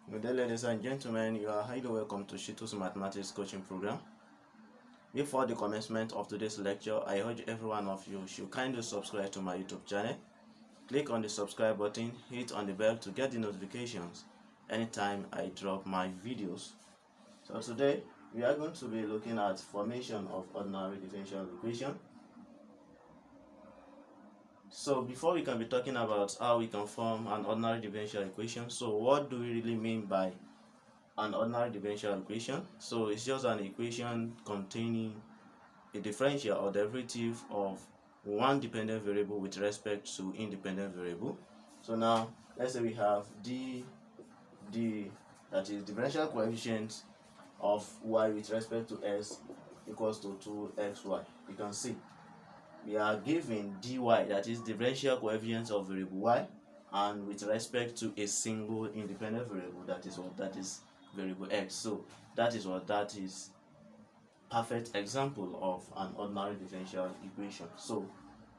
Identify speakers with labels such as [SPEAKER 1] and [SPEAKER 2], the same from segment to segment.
[SPEAKER 1] Good day, ladies and gentlemen. You are highly welcome to Shito's Mathematics Coaching Program. Before the commencement of today's lecture, I urge every one of you should kindly subscribe to my YouTube channel. Click on the subscribe button, hit on the bell to get the notifications anytime I drop my videos. So today, we are going to be looking at formation of ordinary differential equation. So before we can be talking about how we can form an ordinary differential equation, so what do we really mean by an ordinary differential equation? So it's just an equation containing a differential or derivative of one dependent variable with respect to independent variable. So now let's say we have d, that is differential coefficient of y with respect to s equals to 2xy. You can see we are given dy, that is differential coefficient of variable y, and with respect to a single independent variable, that is what, that is variable x. So that is what, that is perfect example of an ordinary differential equation. So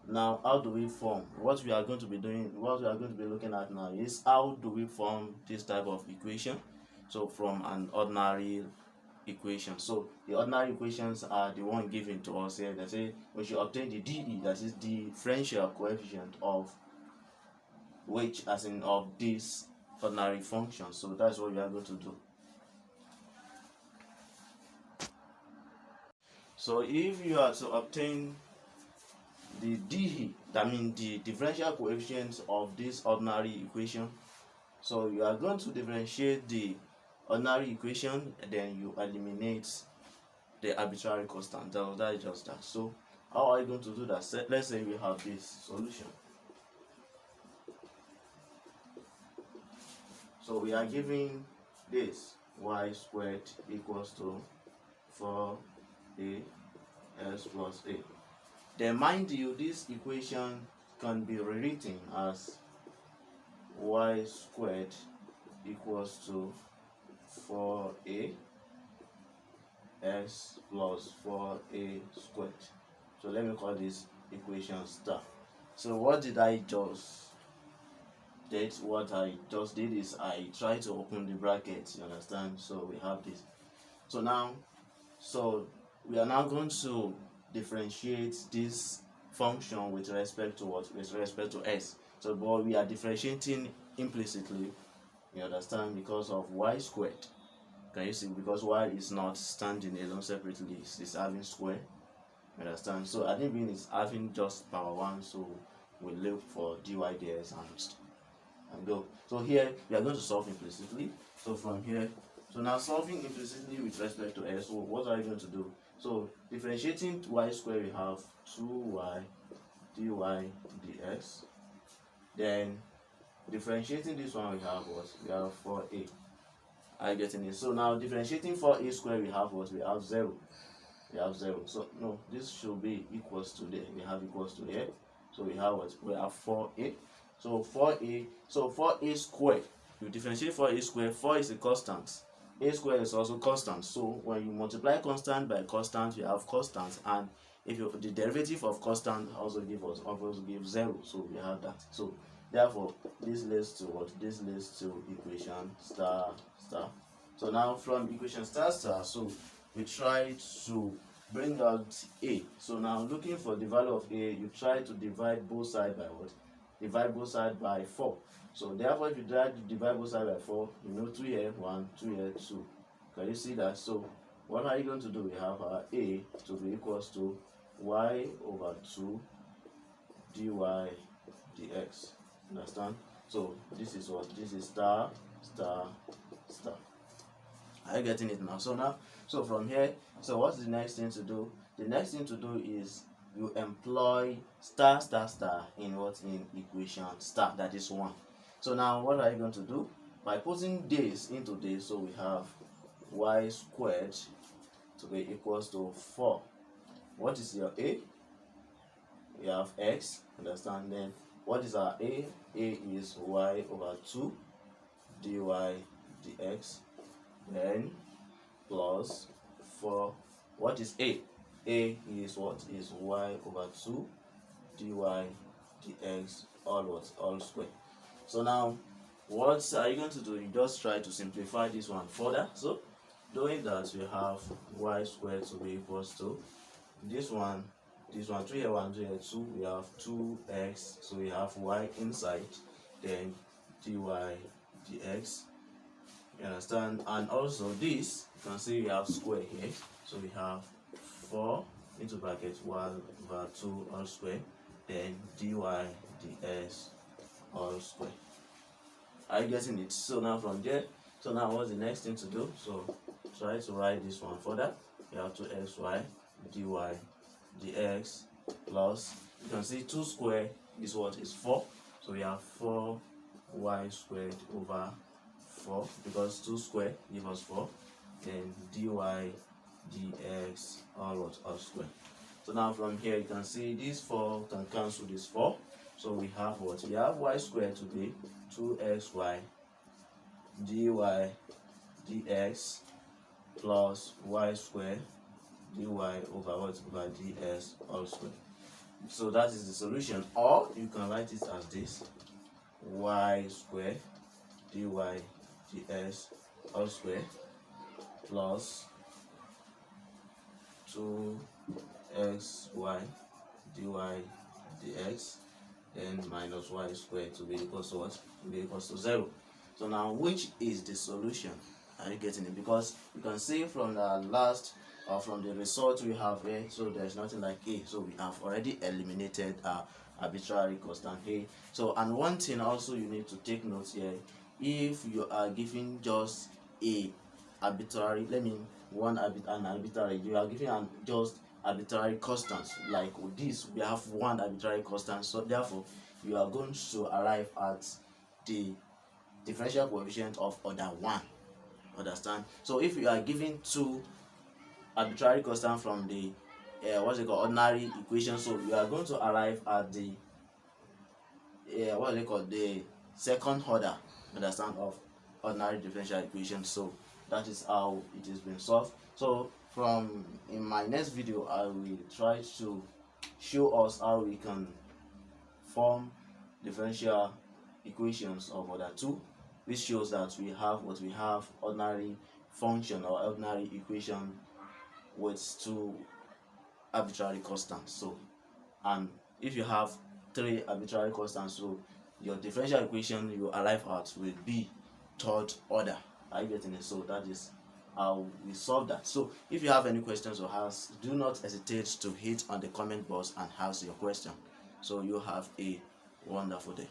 [SPEAKER 1] now how do we form, what we are going to be looking at now is how do we form this type of equation, so from an ordinary equation. So the ordinary equations are the one given to us here. They say we should obtain the dE, that is the differential coefficient of which, as in of this ordinary function. So that's what we are going to do. So if you are to obtain the dE, that means the differential coefficient of this ordinary equation, so you are going to differentiate the ordinary equation, then you eliminate the arbitrary constant. That is just that. So how are you going to do that? Let's say we have this solution. So we are giving this y squared equals to 4a s plus a. Then mind you, this equation can be rewritten as y squared equals to 4a s plus 4a squared. So let me call this equation star. So what did I just did? What I just did is I tried to open the brackets, you understand? So we have this. So now, so we are now going to differentiate this function with respect to what? With respect to s. So but we are differentiating implicitly, you understand, because of y squared. Can you see? Because y is not standing alone separately, it's having square. You understand? So I think being is having just power 1, so we look for dy ds and go. So here we are going to solve implicitly. So from here, so now solving implicitly with respect to s, so what are you going to do? So differentiating y squared, we have 2y dy dx. Then differentiating this one, we have what? We have 4a. Are you getting it? So now differentiating 4a squared, we have what? We have 0. We have 0. So no, this should be equals to there. We have equals to here. So we have what? We have 4a. So 4a, so 4a squared, you differentiate 4a squared, 4 is a constant, a squared is also constant. So when you multiply constant by constant, you have constant, and if you, the derivative of constant also gives 0. So we have that. So therefore this leads to what? This leads to equation star star. So now from equation star star, so we try to bring out a. So now looking for the value of a, you try to divide both sides by what? Divide both sides by 4. So therefore if you divide both sides by 4, you know 2 here 1, 2 here 2. Can you see that? So what are you going to do? We have our a to be equals to y over 2 dy dx. Understand? So this is what? This is star star star. Are you getting it now? So now, so from here, so what's the next thing to do? The next thing to do is you employ star star star in what? In equation star, that is 1. So now what are you going to do? By putting this into this, so we have y squared to be equals to 4. What is your a? We have x, understand? Then what is our a? A is y over 2 dy dx, then plus 4. What is a? A is what? Is y over 2 dy dx all what? All square. So now what are you going to do? You just try to simplify this one further. So doing that, we have y squared to be equals to this one, 2 here, 1, 2 here, 2. We have 2x, so we have y inside, then dy dx. You understand? And also this, you can see we have square here, so we have 4 into bracket 1 over 2 all square, then dy dx all square. Are you getting it? So now from there, so now what's the next thing to do? So try to write this one further. You have 2xy dy dx plus, you can see 2 square is what is 4, so we have 4y squared over 4, because 2 square gives us 4, then dy dx all square. So now from here you can see this 4 can cancel this 4, so we have what? We have y squared to be 2xy dy dx plus y squared dy over what? Over ds all square. So that is the solution, or you can write it as this: y squared dy ds all square plus 2xy dy dx, then minus y squared to be equals to what? To be equals to 0. So now which is the solution? Are you getting it? Because you can see from the last, or from the result we have here, so there's nothing like a, so we have already eliminated arbitrary constant a. So, and one thing also you need to take note here, if you are giving just a arbitrary, an arbitrary, you are giving just arbitrary constants, like this we have one arbitrary constant, so therefore you are going to arrive at the differential coefficient of order 1. Understand? So if you are given 2 arbitrary constant from the what's it called, ordinary equation, so you are going to arrive at the what they call the second order, understand, of ordinary differential equation. So that is how it is being solved. So from in my next video I will try to show us how we can form differential equations of order 2, which shows that we have what we have: ordinary function or ordinary equation with 2 arbitrary constants. So, and if you have 3 arbitrary constants, so your differential equation you arrive at will be third order. Are you getting it? So that is how we solve that. So if you have any questions or asks, do not hesitate to hit on the comment box and ask your question. So you have a wonderful day.